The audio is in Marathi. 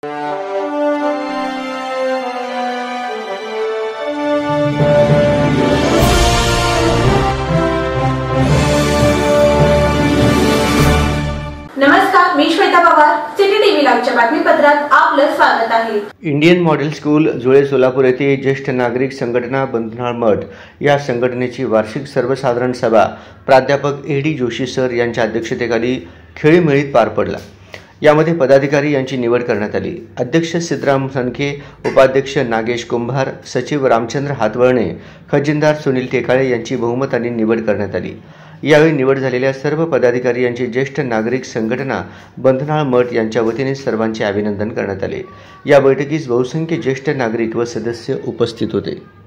नमस्कार, मी श्वेता पवार. सिटी टीव्ही लाईव्हच्या बातमीपत्रात आपलं स्वागत आहे. इंडियन मॉडेल स्कूल जुळे सोलापूर येथे ज्येष्ठ नागरिक संघटना बंधनाळ मठ या संघटनेची वार्षिक सर्वसाधारण सभा प्राध्यापक ए डी जोशी सर यांच्या अध्यक्षतेखाली खेळीमेळीत पार पडला. यामध्ये पदाधिकारी यांची निवड करण्यात आली. अध्यक्ष सिद्धराम सनखे, उपाध्यक्ष नागेश कुंभार, सचिव रामचंद्र हातवळणे, खजिनदार सुनील टेकाळे यांची बहुमताने निवड करण्यात आली. यावेळी निवड झालेल्या सर्व पदाधिकारी यांचे ज्येष्ठ नागरिक संघटना बंधनाळ मठ यांच्या वतीने सर्वांचे अभिनंदन करण्यात आले. या बैठकीस बहुसंख्य ज्येष्ठ नागरिक व सदस्य उपस्थित होते.